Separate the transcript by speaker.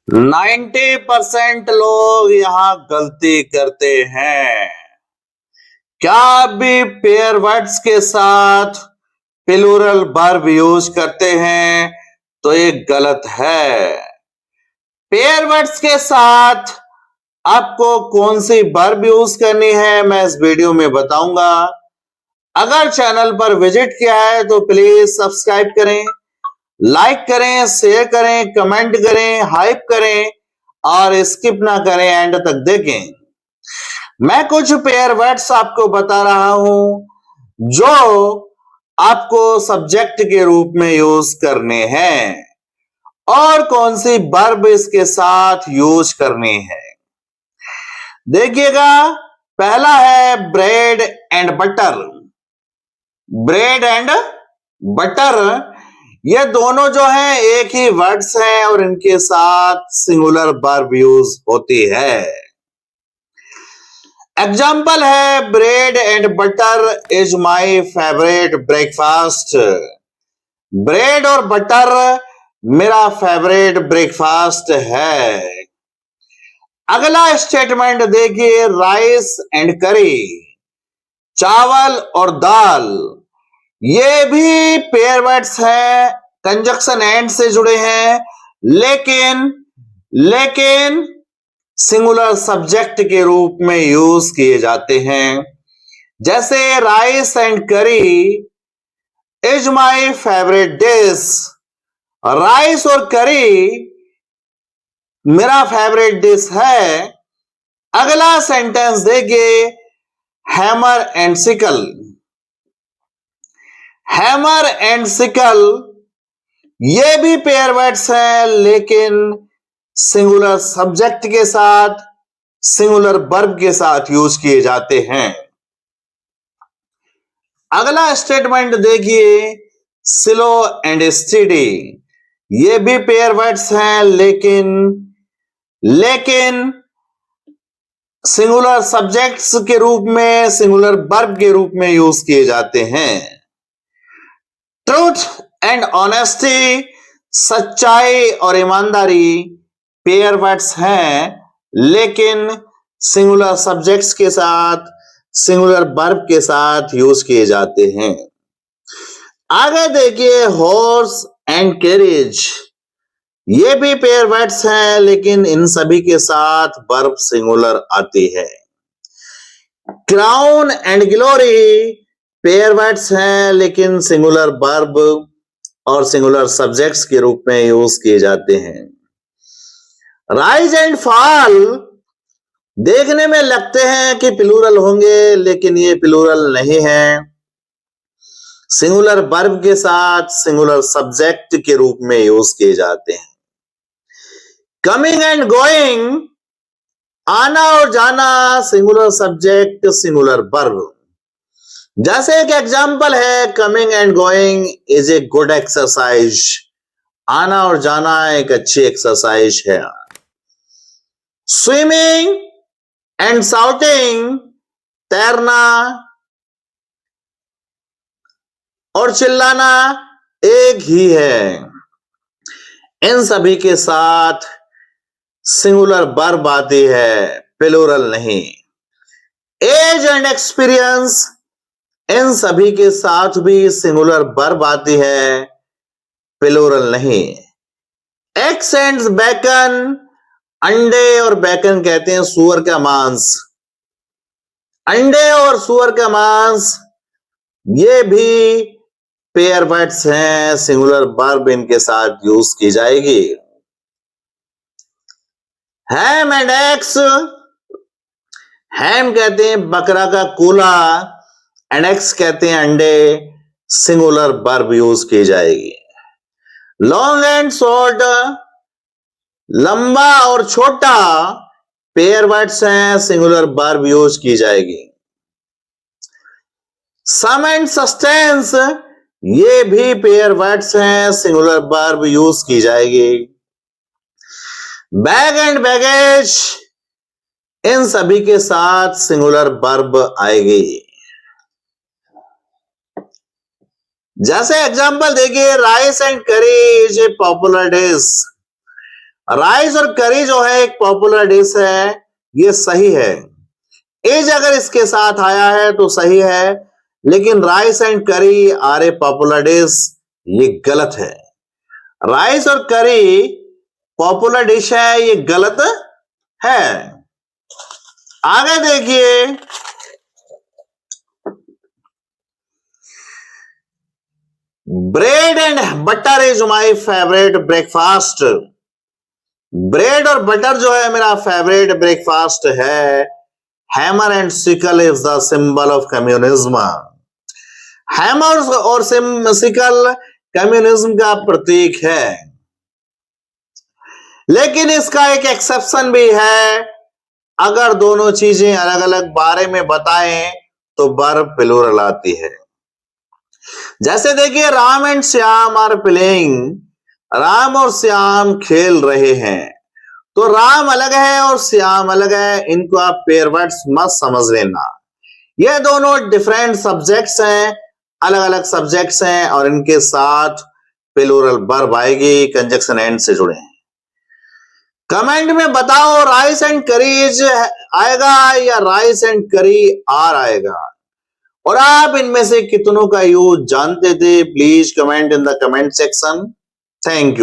Speaker 1: 90% लोग यहाँ गलती करते हैं। क्या आप भी पेयर वर्ड्स के साथ प्लूरल वर्ब यूज करते हैं? तो ये गलत है। पेयर वर्ड्स के साथ आपको कौन सी वर्ब यूज करनी है मैं इस वीडियो में बताऊंगा। अगर चैनल पर विजिट किया है तो प्लीज सब्सक्राइब करें, लाइक करें, शेयर करें, कमेंट करें, हाइप करें और स्किप ना करें, एंड तक देखें। मैं कुछ पेयर वर्ड्स आपको बता रहा हूं जो आपको सब्जेक्ट के रूप में यूज करने हैं और कौन सी वर्ब इसके साथ यूज करनी है। देखिएगा, पहला है bread and butter. Bread and butter ये दोनों जो हैं एक ही वर्ड्स हैं और इनके साथ सिंगुलर वर्ब यूज होती है। एग्जाम्पल है bread and butter is my favourite breakfast. Bread और बटर मेरा फेवरेट ब्रेकफास्ट है। अगला स्टेटमेंट देखिए, राइस एंड करी। चावल और दाल ये भी पेयर वर्ड्स हैं, कंजक्शन एंड से जुड़े हैं, लेकिन सिंगुलर सब्जेक्ट के रूप में यूज किए जाते हैं। जैसे राइस एंड करी is my favourite dish. Rice और करी मेरा फेवरेट डिश है। अगला सेंटेंस देखिए, hammer and sickle. Hammer and sickle ये भी पेयर वर्ड्स हैं, लेकिन सिंगुलर सब्जेक्ट के साथ, सिंगुलर वर्ब के साथ यूज किए जाते हैं। अगला स्टेटमेंट देखिए, स्लो एंड स्टडी। ये भी पेयर वर्ड्स हैं, लेकिन सिंगुलर सब्जेक्ट्स के रूप में, सिंगुलर वर्ब के रूप में यूज किए जाते हैं। ट्रूथ एंड ऑनेस्टी, सच्चाई और ईमानदारी पेयर वर्ड्स हैं, लेकिन सिंगुलर सब्जेक्ट्स के साथ, सिंगुलर वर्ब के साथ यूज किए जाते हैं। आगे देखिए, हॉर्स एंड कैरेज। ये भी पेयर वर्ड्स हैं, लेकिन इन सभी के साथ वर्ब सिंगुलर आती है। Crown and glory pair words हैं, लेकिन सिंगुलर वर्ब और सिंगुलर सब्जेक्ट्स के रूप में यूज किए जाते हैं। राइज एंड फॉल देखने में लगते हैं कि प्लूरल होंगे, लेकिन ये प्लूरल नहीं है। सिंगुलर वर्ब के साथ सिंगुलर सब्जेक्ट के रूप में यूज किए जाते हैं। कमिंग एंड गोइंग, आना और जाना, सिंगुलर सब्जेक्ट, सिंगुलर वर्ब। जैसे एक एग्जाम्पल है, coming and going is a good exercise. आना और जाना एक अच्छी एक्सरसाइज है। स्विमिंग एंड शाउटिंग, तैरना और चिल्लाना एक ही है। इन सभी के साथ सिंगुलर वर्ब आती है, प्लूरल नहीं। एज एंड एक्सपीरियंस, इन सभी के साथ भी सिंगुलर वर्ब आती है, प्लूरल नहीं। एग्स एंड बेकन, अंडे और बेकन कहते हैं सूअर का मांस। अंडे और सूअर का मांस ये भी पेयर वर्ड्स हैं, सिंगुलर वर्ब इनके साथ यूज की जाएगी। हैम एंड एग्स, हैम कहते हैं बकरा का कूला, एंड एग्स कहते हैं अंडे, सिंगुलर वर्ब यूज की जाएगी। लॉन्ग एंड शॉर्ट, लंबा और छोटा पेयर वर्ड्स हैं, सिंगुलर वर्ब यूज की जाएगी। सम एंड सस्टेंस ये भी पेयर वर्ड्स हैं, सिंगुलर वर्ब यूज की जाएगी। बैग एंड बैगेज, इन सभी के साथ सिंगुलर वर्ब आएगी। जैसे एग्जांपल देखिए, राइस एंड करी is a popular dish. Rice और करी जो है एक पॉपुलर डिश है, ये सही है। एज अगर इसके साथ आया है तो सही है, लेकिन राइस एंड करी आर ए पॉपुलर डिश, ये गलत है। राइस और करी पॉपुलर डिश है, ये गलत है। आगे देखिए, bread and butter is my favourite breakfast. Bread और बटर जो है मेरा फेवरेट ब्रेकफास्ट है। Hammer and sickle is the symbol of communism. Hammer और सिकल कम्युनिज्म का प्रतीक है, लेकिन इसका एक एक्सेप्शन भी है। अगर दोनों चीजें अलग अलग बारे में बताएं तो वर्ब प्लूरल आती है। जैसे देखिए, Ram and Shyam are playing, Ram और श्याम खेल रहे हैं, तो राम अलग है और श्याम अलग है, इनको आप पेयर वर्ड्स मत समझ लेना। ये दोनों डिफरेंट सब्जेक्ट्स हैं, अलग अलग सब्जेक्ट्स हैं, और इनके साथ प्लूरल वर्ब आएगी, कंजक्शन एंड से जुड़े हैं। कमेंट में बताओ राइस एंड करीज आएगा या राइस एंड करी आर आएगा, और आप इनमें से कितनों का यूज जानते थे? Please comment in the comment section. Thank you.